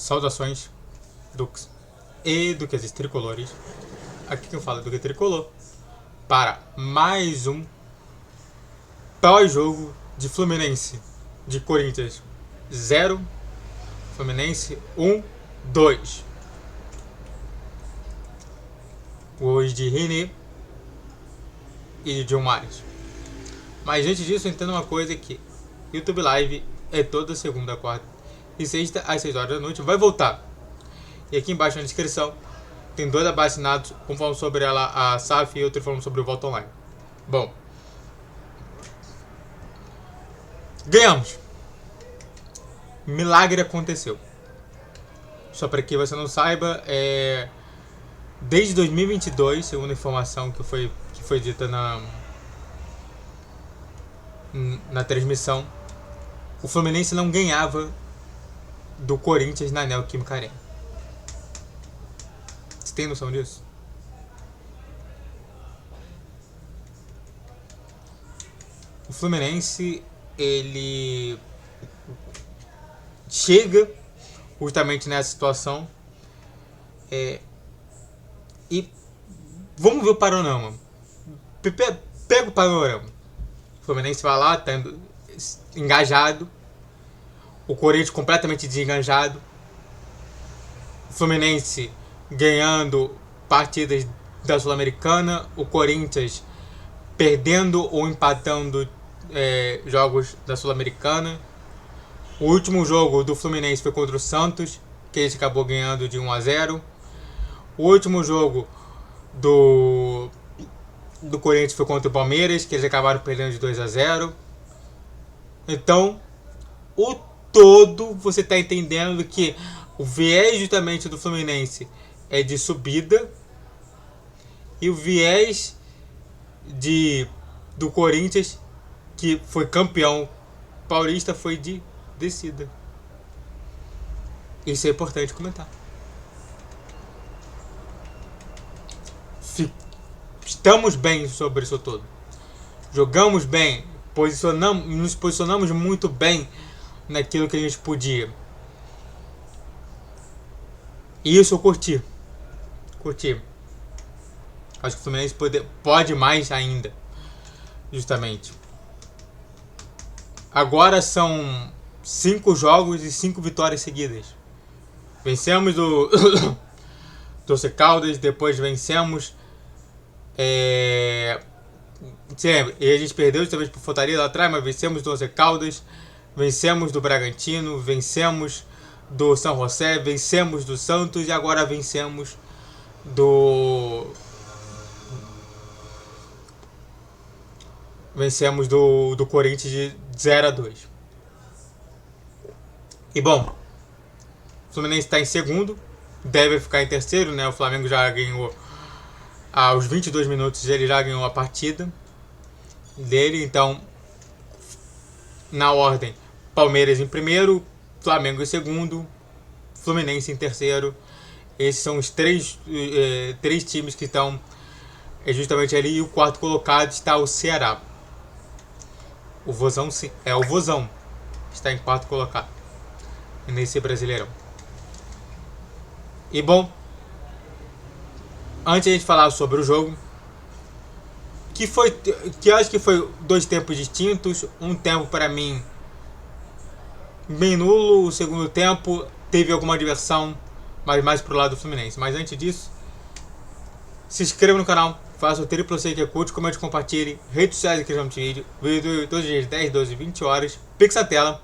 Saudações, Dux e duqueses tricolores. Aqui quem fala é Duque Tricolor para mais um pós-jogo de Fluminense de Corinthians 0, Fluminense 1, 2. Gols de René e de John Marius. Mas antes disso, entenda uma coisa que YouTube Live é toda segunda, quarta e sexta às 6 horas da noite. Vai voltar. E aqui embaixo na descrição tem dois abastinados, um falando sobre ela, a SAF, e outro falando sobre o Volta Online. Bom, ganhamos. Milagre aconteceu. Só para que você não saiba, desde 2022, segundo a informação que foi dita na transmissão, o Fluminense não ganhava do Corinthians na Neoquímica Arena. Você tem noção disso? O Fluminense, ele chega justamente nessa situação e vamos ver o panorama. Pega o panorama. O Fluminense vai lá, tá engajado. O Corinthians completamente desengajado. O Fluminense ganhando partidas da Sul-Americana. O Corinthians perdendo ou empatando jogos da Sul-Americana. O último jogo do Fluminense foi contra o Santos, que ele acabou ganhando de 1-0. O último jogo do Corinthians foi contra o Palmeiras, que eles acabaram perdendo de 2-0. Então, o todo, você está entendendo que o viés justamente do Fluminense é de subida e o viés do Corinthians, que foi campeão paulista, foi de descida. Isso é importante comentar. Estamos bem sobre isso tudo. Jogamos bem, nos posicionamos muito bem naquilo que a gente podia. E isso eu curti. Acho que o Fluminense pode mais ainda. Justamente. Agora são 5 jogos e 5 vitórias seguidas. Vencemos do Doce Caldas, depois vencemos. E a gente perdeu justamente por Fortaleza lá atrás, mas vencemos do Doce Caldas, vencemos do Bragantino, vencemos do São José, vencemos do Santos e agora vencemos do Corinthians de 0-2. E bom, o Fluminense está em segundo, deve ficar em terceiro, né? O Flamengo já ganhou aos 22 minutos, ele já ganhou a partida dele. Então, na ordem, Palmeiras em primeiro, Flamengo em segundo, Fluminense em terceiro. Esses são os três times que estão justamente ali. E o quarto colocado está o Ceará. O Vozão está em quarto colocado nesse Brasileirão. E bom, antes de a gente falar sobre o jogo, que eu acho que foi 2 tempos distintos. Um tempo para mim bem nulo, o segundo tempo teve alguma diversão, mas mais pro lado do Fluminense. Mas antes disso, se inscreva no canal, faça o triplo C que curte, comente, compartilhe, redes sociais aqui no vídeo todos os dias 10, 12, 20 horas, Pix na tela.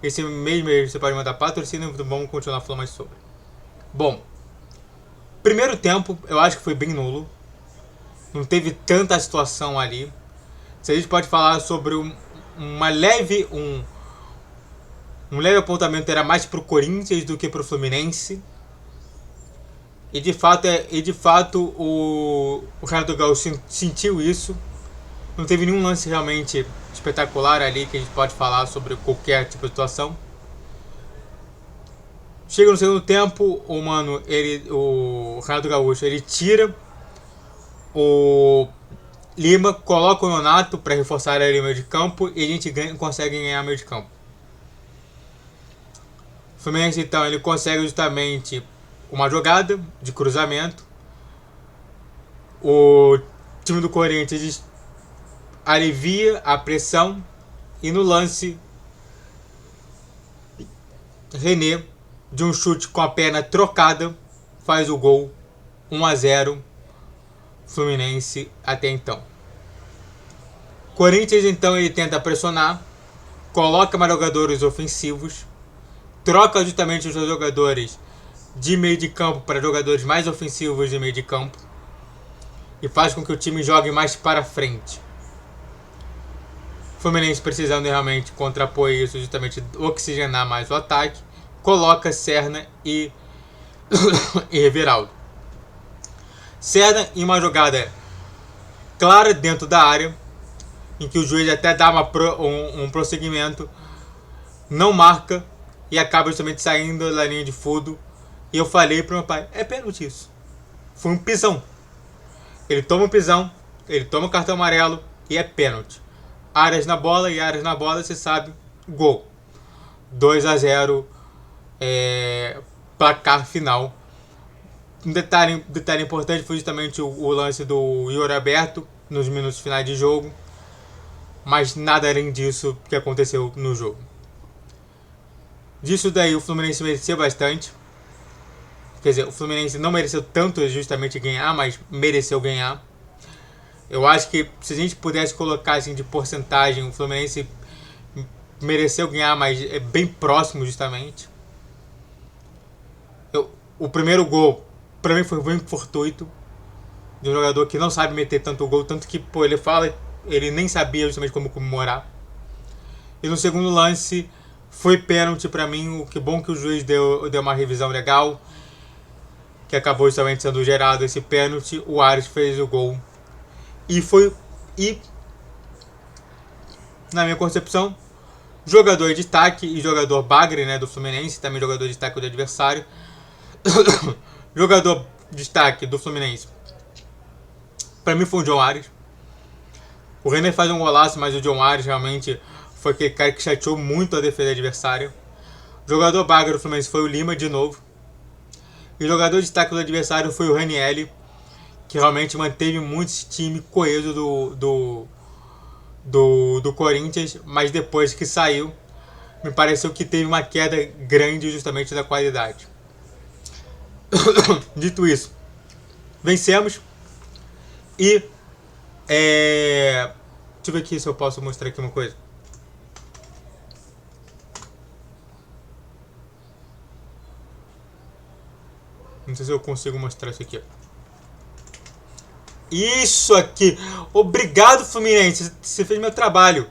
Esse mesmo você pode mandar patrocínio, vamos continuar falando mais sobre. Bom, primeiro tempo eu acho que foi bem nulo, não teve tanta situação ali. Se a gente pode falar sobre um leve apontamento, era mais pro Corinthians do que pro Fluminense. E de fato o Renato Gaúcho sentiu isso. Não teve nenhum lance realmente espetacular ali que a gente pode falar sobre qualquer tipo de situação. Chega no segundo tempo, o Renato Gaúcho, ele tira o Lima, coloca o Nonato para reforçar ali o meio de campo e a gente consegue ganhar o meio de campo. Fluminense, então, ele consegue justamente uma jogada de cruzamento. O time do Corinthians alivia a pressão e no lance, René, de um chute com a perna trocada, faz o gol. 1-0 Fluminense até então. Corinthians, então, ele tenta pressionar, coloca mais jogadores ofensivos, troca justamente os jogadores de meio de campo para jogadores mais ofensivos de meio de campo e faz com que o time jogue mais para frente. Fluminense, precisando realmente contrapor isso, justamente oxigenar mais o ataque, coloca Serna e Everaldo. Serna, em uma jogada clara dentro da área, em que o juiz até dá um prosseguimento, não marca e acaba justamente saindo da linha de fundo. E eu falei pro meu pai, é pênalti isso. Foi um pisão. Ele toma um pisão, ele toma um cartão amarelo e é pênalti. Áreas na bola e áreas na bola, você sabe, gol. 2-0, placar final. Um detalhe importante foi justamente o lance do Yuri Alberto nos minutos finais de jogo. Mas nada além disso que aconteceu no jogo. Disso daí o Fluminense mereceu bastante. Quer dizer, o Fluminense não mereceu tanto justamente ganhar, mas mereceu ganhar. Eu acho que se a gente pudesse colocar assim de porcentagem, o Fluminense mereceu ganhar, mas é bem próximo justamente. O primeiro gol, pra mim, foi bem fortuito. De um jogador que não sabe meter tanto gol, tanto que, pô, ele fala, ele nem sabia justamente como comemorar. E no segundo lance, foi pênalti pra mim. O que bom que o juiz deu uma revisão legal, que acabou justamente sendo gerado esse pênalti. O Ares fez o gol. E na minha concepção, jogador de destaque e jogador bagre, né, do Fluminense, também jogador de destaque do adversário. Jogador de destaque do Fluminense, pra mim, foi o John Ares. O René faz um golaço, mas o John Ares realmente foi aquele cara que chateou muito a defesa adversária. O jogador bagre do Fluminense foi o Lima, de novo. E o jogador de destaque do adversário foi o Ranieri, que realmente manteve muito esse time coeso do Corinthians, mas depois que saiu, me pareceu que teve uma queda grande justamente da qualidade. Dito isso, vencemos e deixa eu ver aqui se eu posso mostrar aqui uma coisa. Não sei se eu consigo mostrar isso aqui. Isso aqui. Obrigado, Fluminense. Você fez meu trabalho.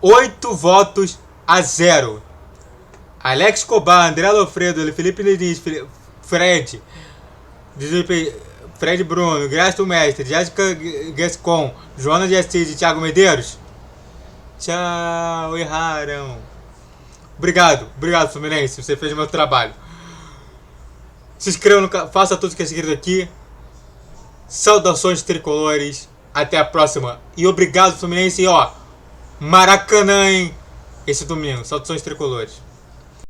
Oito votos a 0. Alex Escobar, André Alfredo, Felipe Diniz, Fred Bruno, Grasto Mestre, Jéssica Gascon, Joana de Assis e Thiago Medeiros. Tchau, erraram. Obrigado Fluminense, você fez o meu trabalho. Se inscreva no canal, faça tudo que é seguido aqui. Saudações tricolores, até a próxima. E obrigado, Fluminense, e ó, Maracanã, hein, esse domingo. Saudações tricolores.